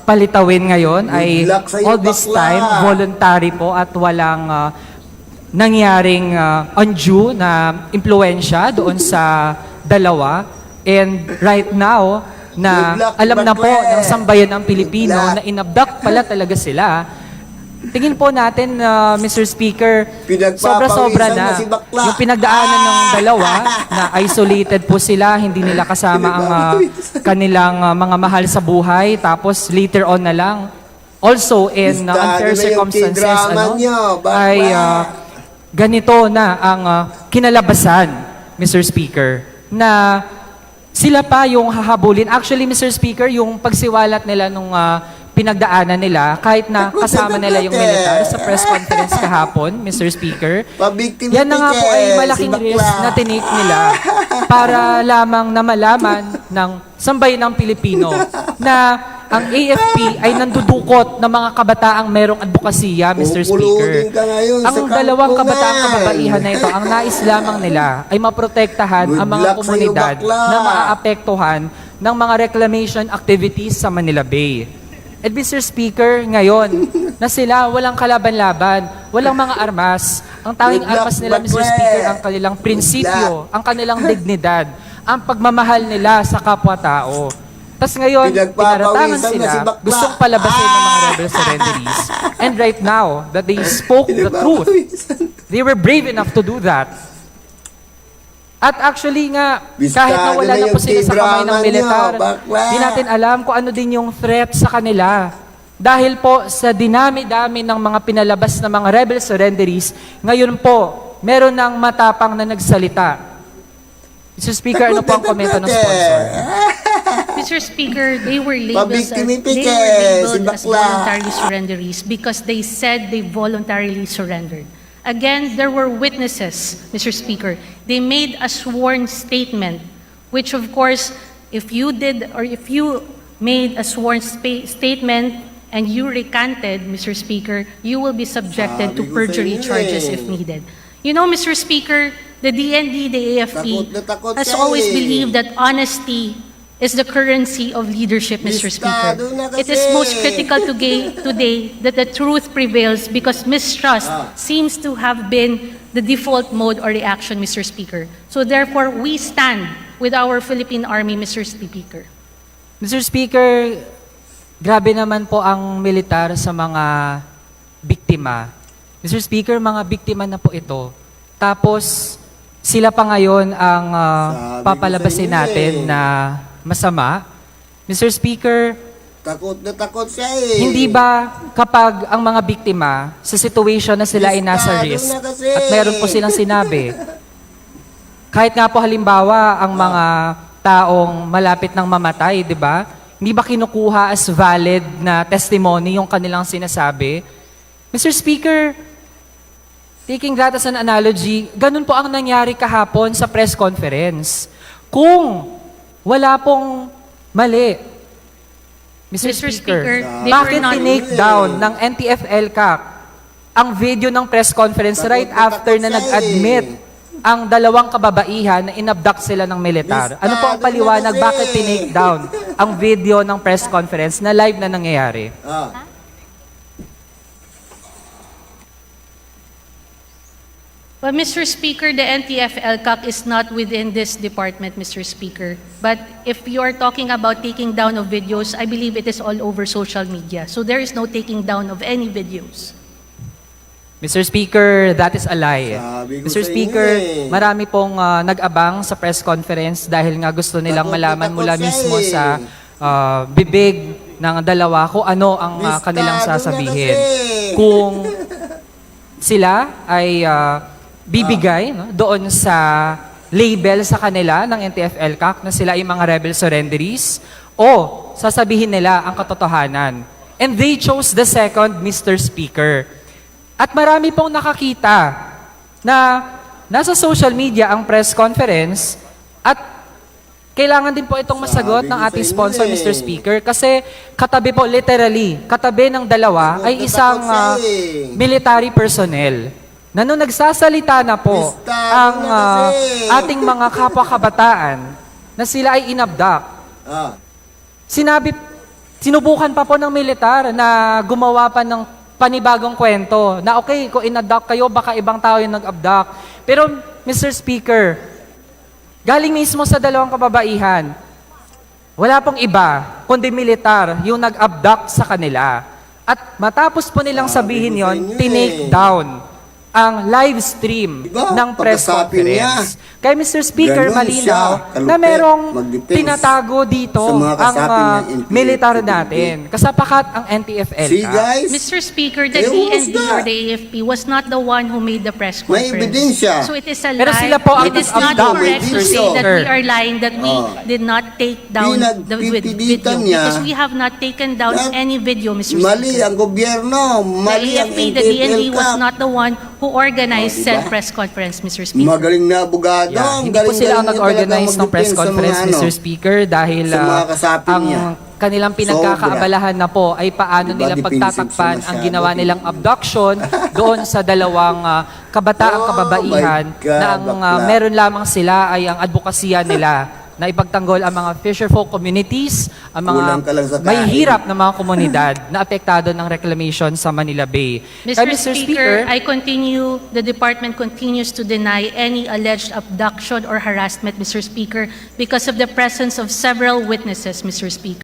palitawin ngayon ay Good luck sa'yo, all this bakla. time voluntary po at walang nangyaring undue na impluensya doon sa dalawa. And right now, na Good luck, alam na po bakla. ng sambayan ng Pilipino Good luck. na inabduct pala talaga sila, tingin po natin, Mr. Speaker, Pinagpapawisan sobra-sobra na na si bakla. yung pinagdaanan ng dalawa na isolated po sila, hindi nila kasama ang kanilang mga mahal sa buhay, tapos later on na lang, also in Listado unfair na yung circumstances, K-drama nyo, bakla. ay ganito na ang kinalabasan, Mr. Speaker, na sila pa yung hahabulin. Actually, Mr. Speaker, yung pagsiwalat nila nung pinagdaanan nila, kahit na kasama nila yung militar sa press conference kahapon, Mr. Speaker, Pabiktim yan na nga po ay malaking risk na tinake nila para lamang na malaman ng sambayan ng Pilipino na ang AFP ay nandudukot ng mga kabataang merong advokasya, Mr. Speaker. Pupulutin ka ngayon Ang sa dalawang kampungan. kabataang kababaihan na ito, ang nais lamang nila ay maprotektahan Good ang mga luck sa'yo, komunidad bakla. na maaapektuhan ng mga reclamation activities sa Manila Bay. At Mr. Speaker, ngayon, na sila walang kalaban-laban, walang mga armas. Ang tanging Good luck, armas nila, Mr. bakla. Speaker, ang kanilang prinsipyo, ang kanilang dignidad, ang pagmamahal nila sa kapwa-tao. Tapos ngayon, pinaratangan Pinagpapawisan na sila, si bakla. gustong palabasin ng mga rebel surrenderies. And right now, that they spoke the truth, they were brave enough to do that. At actually nga, kahit na wala na po sila sa kamay ng militar, di natin alam kung ano din yung threat sa kanila. Dahil po sa dinami-dami ng mga pinalabas na mga rebel surrenderies, ngayon po, meron ng matapang na nagsalita. Mr. Speaker, ano po ang komento ng sponsor? Mr. Speaker, they were labeled as Pabiktimipike, si bakla. voluntary surrenderies because they said they voluntarily surrendered. Again, there were witnesses, Mr. Speaker. They made a sworn statement, which of course, if you did or if you made a sworn statement and you recanted, Mr. Speaker, you will be subjected to Sabi ko perjury sa inyo charges eh. if needed. You know, Mr. Speaker, the DND, the AFP, Takot na takot has siya always eh. believed that honesty is the currency of leadership, Mr. Speaker. Listado na It is kasi. most critical today that the truth prevails because mistrust seems to have been the default mode or reaction, Mr. Speaker. So therefore, we stand with our Philippine Army, Mr. Speaker. Mr. Speaker, grabe naman po ang militar sa mga biktima. Mr. Speaker, mga biktima na po ito. Tapos, sila pa ngayon ang Sabi ko papalabasin sa inyo natin eh. na masama. Mr. Speaker, Takot na takot siya eh. hindi ba kapag ang mga biktima sa situation na sila ay nasa Listado risk na kasi. at meron po silang sinabi, kahit nga po halimbawa ang mga taong malapit ng mamatay, di ba? Hindi ba kinukuha as valid na testimony yung kanilang sinasabi? Mr. Speaker, taking that as an analogy, ganun po ang nangyari kahapon sa press conference. Kung wala pong mali, Mr. Mr. Speaker, Speaker, they bakit were not- tinake down ng NTF-ELCAC ang video ng press conference Takot right na takot after na siya nag-admit ang dalawang kababaihan na inabduct sila ng militar? Ano po ang Listado paliwanag? na kasi. Bakit tinake down ang video ng press conference na live na nangyayari? Ah. Well, Mr. Speaker, the NTF-ELCAC is not within this department, Mr. Speaker. But if you are talking about taking down of videos, I believe it is all over social media. So there is no taking down of any videos. Mr. Speaker, that is a lie. Sabi ko Mr. sa Speaker, inyo eh. marami pong nag-abang sa press conference dahil nga gusto nilang Takot na malaman takot mula siya mismo eh. sa bibig ng dalawa kung ano ang Listado kanilang na sasabihin. kasi. Kung sila ay bibigay no, doon sa label sa kanila ng NTF-ELCAC na sila ay mga rebel surrenderies o sasabihin nila ang katotohanan. And they chose the second, Mr. Speaker. At marami pong nakakita na nasa social media ang press conference at kailangan din po itong masagot Sabi ng ko ating sa inyo sponsor, eh. Mr. Speaker, kasi katabi po, literally, katabi ng dalawa Takot ay na isang takot siya eh. military personnel na nung nagsasalita na po Listado ang na kasi. ating mga kapwa-kabataan na sila ay inabduct, Ah. sinabi Sinubukan pa po ng militar na gumawa pa ng panibagong kwento na okay, kung in-abduct kayo, baka ibang tao yung nag-abduct. Pero, Mr. Speaker, galing mismo sa dalawang kababaihan, wala pong iba, kundi militar, yung nag-abduct sa kanila. At matapos po nilang sabihin ko sa yon, inyo tinake down ang live stream Diba? ng press Pagkasapin conference. Kaya Mr. Speaker, Ganon malinaw siya, kalupit, na merong mag-defense tinatago dito sa mga ang kasapin niya, NPA, militar PNP. natin. Kasapakat ang NTF-ELCA. See guys? Mr. Speaker, the Kayo DND humusga. or the AFP was not the one who made the press May conference. ebidensya. So it is a lie. Pero sila po ang It is not nag-abduct, correct to Mr. say that we Speaker. are lying, that we did not take down the Pinagpipilitan video. niya. Because we have not taken down Na- any video, Mr. Mali Speaker. ang gobyerno, The mali ang AFP, the DND was NTF-ELCA. not the one who organized Oh, diba? said press conference, Mr. Speaker. Magaling na abogado. Yeah, ang hindi po sila ang galing-galing niya nag-organize talaga ng press mag-defend sa conference, mga Mr. Speaker, dahil sa mga kasapin ang niya. kanilang pinagkakaabalahan na po ay paano Diba, nila defensive pagtatakpan siya ang masyado. ginawa nilang abduction doon sa dalawang kabataang Oh kababaihan my God, na ang bakla. meron lamang sila ay ang advokasya nila na ipagtanggol ang mga fisherfolk communities, ang Kulang ka lang sa mga kain. mahihirap na mga komunidad na apektado ng reclamation sa Manila Bay. Mr. Kaya, Speaker, the department continues to deny any alleged abduction or harassment, Mr. Speaker, because of the presence of several witnesses, Mr. Speaker.